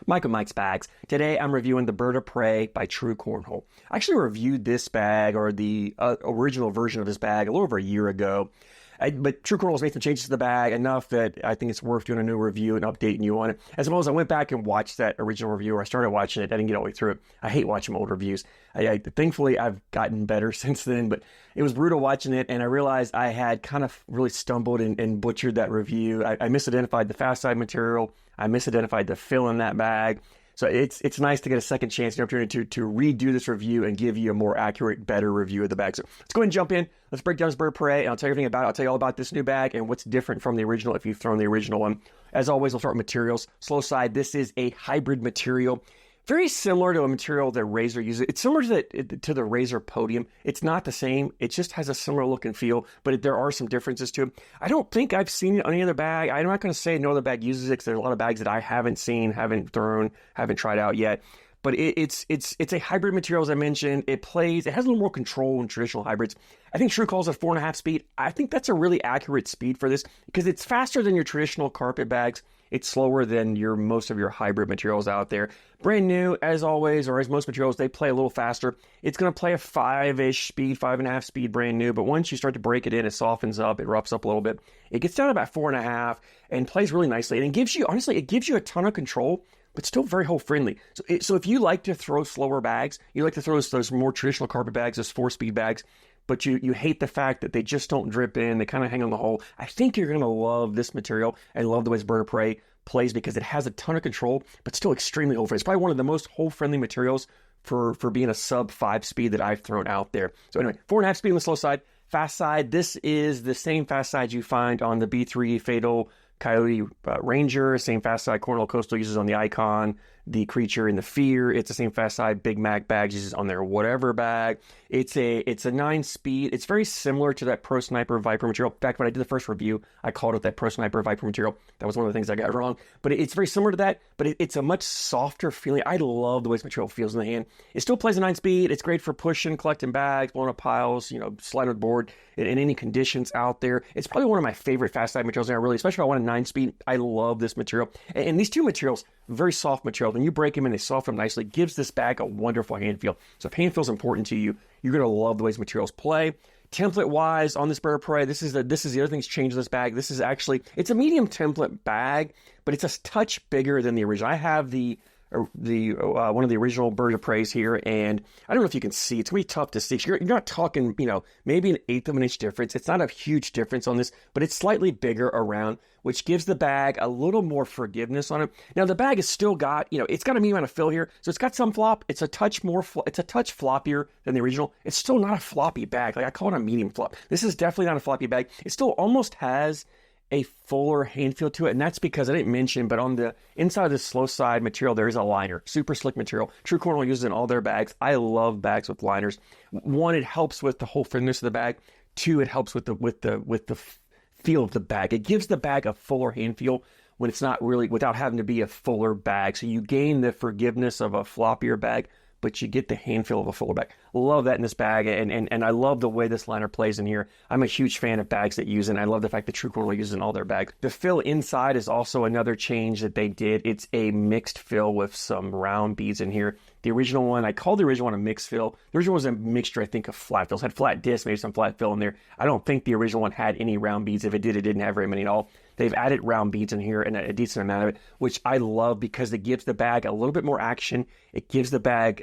Mike with Mike's Bags. Today I'm reviewing the Bird of Prey by True Cornhole. I actually reviewed this bag, or the original version of this bag, a little over a year ago. But True Cornhole's made some changes to the bag, enough that I think it's worth doing a new review and updating you on it. As well as I went back and watched that original review, or I started watching it. I didn't get all the way through it. I hate watching old reviews. Thankfully, I've gotten better since then, but it was brutal watching it, and I realized I had kind of really stumbled and butchered that review. I misidentified the fast side material. I misidentified the fill in that bag. So it's nice to get a second chance and opportunity to redo this review and give you a more accurate, better review of the bag. So let's go ahead and jump in. Let's break down this Bird of Prey, and I'll tell you everything about it. I'll tell you all about this new bag and what's different from the original if you've thrown the original one. As always, we'll start with materials. Slow side, this is a hybrid material. Very similar to a material that Razor uses. It's similar to the Razor Podium. It's not the same. It just has a similar look and feel, but there are some differences to it. I don't think I've seen it on any other bag. I'm not going to say no other bag uses it, because there's a lot of bags that I haven't seen, haven't thrown, haven't tried out yet. But it's a hybrid material, as I mentioned. It has a little more control than traditional hybrids. I think True calls it 4.5 speed. I think that's a really accurate speed for this, because it's faster than your traditional carpet bags. It's slower than most of your hybrid materials out there. Brand new, as always, or as most materials, they play a little faster. It's going to play a 5-ish speed, 5.5 speed, brand new. But once you start to break it in, it softens up, it roughs up a little bit. It gets down to about 4.5 and plays really nicely. And it gives you, honestly, it gives you a ton of control, but still very hole friendly. So if you like to throw slower bags, you like to throw those more traditional carpet bags, those 4-speed bags, but you hate the fact that they just don't drip in, they kind of hang on the hole, I think you're going to love this material and love the way this Bird of Prey plays, because it has a ton of control, but still extremely hole friendly. It's probably one of the most hole friendly materials for being a sub 5 speed that I've thrown out there. So anyway, 4.5 speed on the slow side. Fast side, this is the same fast side you find on the B3 Fatal Coyote Ranger, same fast side Cornhole Coastal uses on the Icon, the Creature, and the Fear. It's the same fast side Big Mac bags uses on their whatever bag. It's a 9-speed. It's very similar to that Pro Sniper Viper material. In fact, when I did the first review, I called it that Pro Sniper Viper material. That was one of the things I got wrong. But it's very similar to that, but it's a much softer feeling. I love the way this material feels in the hand. It still plays a 9-speed. It's great for pushing, collecting bags, blowing up piles, sliding with the board in any conditions out there. It's probably one of my favorite fast side materials. Especially if I want a 9-speed. I love this material. And these two materials, very soft material. When you break them and they soften them nicely, gives this bag a wonderful hand feel. So if hand feel is important to you, you're going to love the way these materials play. Template wise on this Bird of Prey, this is the other thing's changed in this bag. This is actually, it's a medium template bag, but it's a touch bigger than the original. I have the one of the original Bird of Preys here, and I don't know if you can see. It's gonna be tough to see. You're not talking, maybe an 1/8 of an inch difference. It's not a huge difference on this, but it's slightly bigger around, which gives the bag a little more forgiveness on it. Now the bag has still got, it's got a medium amount of fill here, so it's got some flop. It's a touch more, it's a touch floppier than the original. It's still not a floppy bag. Like, I call it a medium flop. This is definitely not a floppy bag. It still almost has a fuller hand feel to it, and that's because I didn't mention, but on the inside of this slow side material, there is a liner, super slick material. True Cornhole uses it in all their bags. I love bags with liners. One, it helps with the whole firmness of the bag. Two, it helps with the feel of the bag. It gives the bag a fuller hand feel when it's not really, without having to be a fuller bag. So you gain the forgiveness of a floppier bag, but you get the hand feel of a fuller bag. Love that in this bag, and I love the way this liner plays in here. I'm a huge fan of bags that use it, and I love the fact that True Cornhole uses it in all their bags. The fill inside is also another change that they did. It's a mixed fill with some round beads in here. The original one, I called the original one a mixed fill. The original was a mixture, I think, of flat fills. It had flat disc, maybe some flat fill in there. I don't think the original one had any round beads. If it did, it didn't have very many at all. They've added round beads in here, and a decent amount of it, which I love, because it gives the bag a little bit more action. It gives the bag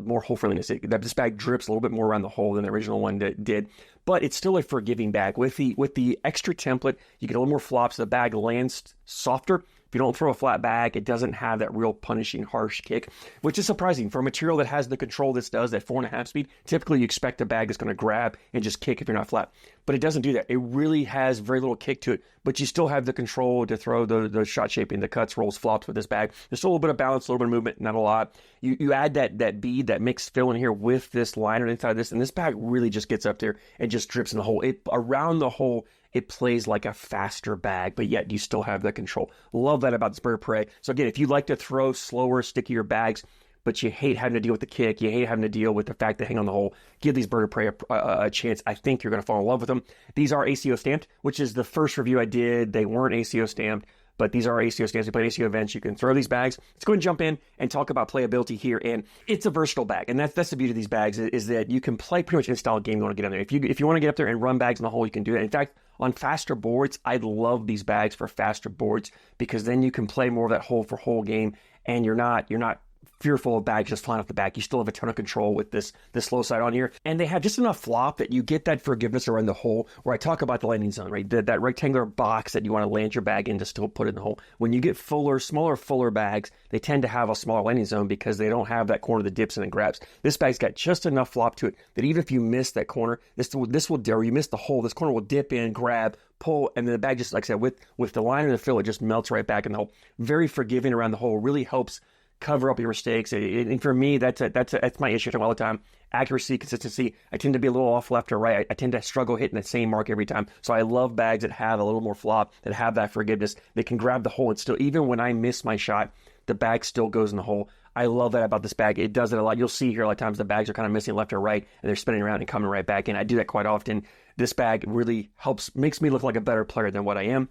more hole friendliness. This bag drips a little bit more around the hole than the original one did, but it's still a forgiving bag. With the extra template, you get a little more flops. The bag lands softer. If you don't throw a flat bag, it doesn't have that real punishing, harsh kick, which is surprising for a material that has the control this does, that 4.5 speed. Typically, you expect a bag that's going to grab and just kick if you're not flat, but it doesn't do that. It really has very little kick to it, but you still have the control to throw the shot shaping, the cuts, rolls, flops with this bag. There's still a little bit of balance, a little bit of movement, not a lot. You add that bead, that mixed fill in here with this liner inside this, and this bag really just gets up there and just drips in the hole. Around the hole, it plays like a faster bag, but yet you still have the control. Love that about this Bird of Prey. So again, if you like to throw slower, stickier bags, but you hate having to deal with the kick, you hate having to deal with the fact they hang on the hole, give these Bird of Prey a chance. I think you're going to fall in love with them. These are ACO stamped, which is the first review I did. They weren't ACO stamped. but these are ACO stands. We play ACO events. You can throw these bags. Let's go ahead and jump in and talk about playability here. And it's a versatile bag, and that's the beauty of these bags is that you can play pretty much any style of game you want to get in there. If you want to get up there and run bags in the hole, you can do it. In fact, on faster boards, I love these bags for faster boards because then you can play more of that hole for hole game, and you're not fearful of bags just flying off the back. You still have a ton of control with this slow side on here. And they have just enough flop that you get that forgiveness around the hole where I talk about the landing zone, right? That rectangular box that you want to land your bag in to still put it in the hole. When you get smaller, fuller bags, they tend to have a smaller landing zone because they don't have that corner that dips in and grabs. This bag's got just enough flop to it that even if you miss that corner, this will dare you miss the hole, this corner will dip in, grab, pull, and then the bag just, like I said, with the line and the fill, it just melts right back in the hole. Very forgiving around the hole, really helps cover up your mistakes. And for me, that's my issue all the time. Accuracy, consistency. I tend to be a little off left or right. I tend to struggle hitting the same mark every time. So I love bags that have a little more flop, that have that forgiveness. They can grab the hole and still, even when I miss my shot, the bag still goes in the hole. I love that about this bag. It does it a lot. You'll see here a lot of times the bags are kind of missing left or right, and they're spinning around and coming right back in. I do that quite often. This bag really makes me look like a better player than what I am.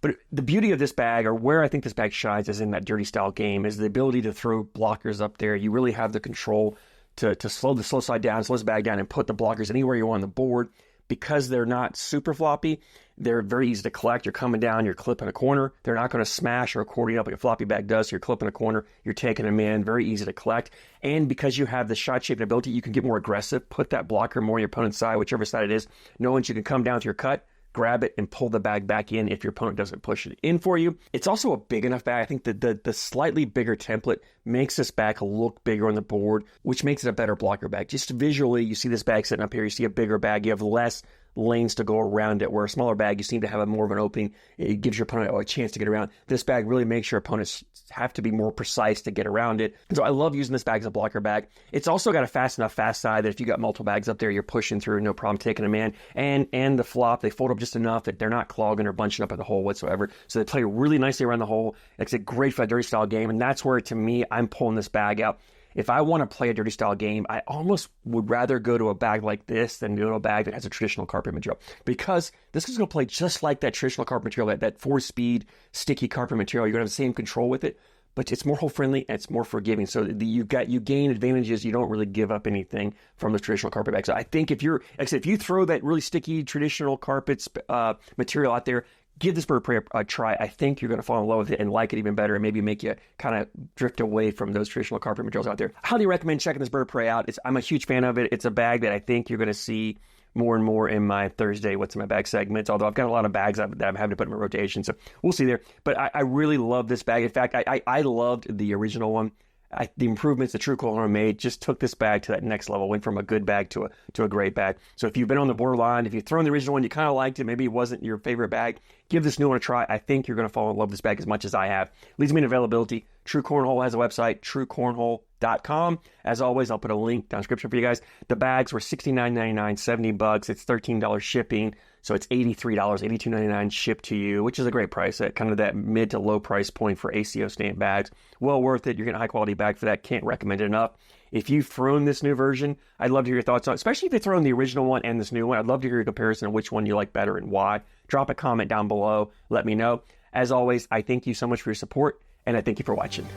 But the beauty of this bag, or where I think this bag shines, is in that dirty style game, is the ability to throw blockers up there. You really have the control to slow the slow side down, slow this bag down, and put the blockers anywhere you want on the board. Because they're not super floppy, they're very easy to collect. You're coming down, you're clipping a corner. They're not going to smash or accordion up like a floppy bag does. So you're clipping a corner, you're taking them in, very easy to collect. And because you have the shot shaping ability, you can get more aggressive, put that blocker more on your opponent's side, whichever side it is, knowing you can come down with your cut, grab it, and pull the bag back in if your opponent doesn't push it in for you. It's also a big enough bag. I think the slightly bigger template makes this bag look bigger on the board, which makes it a better blocker bag. Just visually, you see this bag sitting up here, you see a bigger bag, you have less lanes to go around it, where a smaller bag, you seem to have more of an opening. It gives your opponent a chance to get around. This bag really makes your opponents have to be more precise to get around it. And so I love using this bag as a blocker bag. It's also got a fast side that if you got multiple bags up there, you're pushing through, no problem taking them in. And the flop, they fold up just enough that they're not clogging or bunching up at the hole whatsoever. So they play really nicely around the hole. It's a great for a dirty style game, and that's where, to me, I'm pulling this bag out. If I want to play a dirty style game, I almost would rather go to a bag like this than go to a bag that has a traditional carpet material, because this is going to play just like that traditional carpet material, that 4-speed sticky carpet material. You're going to have the same control with it, but it's more hole friendly and it's more forgiving. So you gain advantages. You don't really give up anything from the traditional carpet bag. So I think if you throw that really sticky traditional carpets material out there, give this bird prey a try. I think you're going to fall in love with it and like it even better, and maybe make you kind of drift away from those traditional carpet materials out there. I highly recommend checking this bird prey out. I'm a huge fan of it. It's a bag that I think you're going to see more and more in my Thursday What's in My Bag segments, although I've got a lot of bags that I'm having to put in my rotation, so we'll see there. But I really love this bag. In fact, I loved the original one. The improvements that True Cornhole made just took this bag to that next level, went from a good bag to a great bag. So if you've been on the borderline, if you've thrown the original one, you kind of liked it, maybe it wasn't your favorite bag, give this new one a try. I think you're going to fall in love with this bag as much as I have. Leads me to availability. True Cornhole has a website, truecornhole.com. As always, I'll put a link down in the description for you guys. The bags were $69.99, $70. It's $13 shipping. So it's $83, $82.99 shipped to you, which is a great price at kind of that mid to low price point for ACO stamp bags. Well worth it. You're getting a high quality bag for that. Can't recommend it enough. If you've thrown this new version, I'd love to hear your thoughts on it, especially if you've thrown the original one and this new one. I'd love to hear your comparison of which one you like better and why. Drop a comment down below. Let me know. As always, I thank you so much for your support, and I thank you for watching.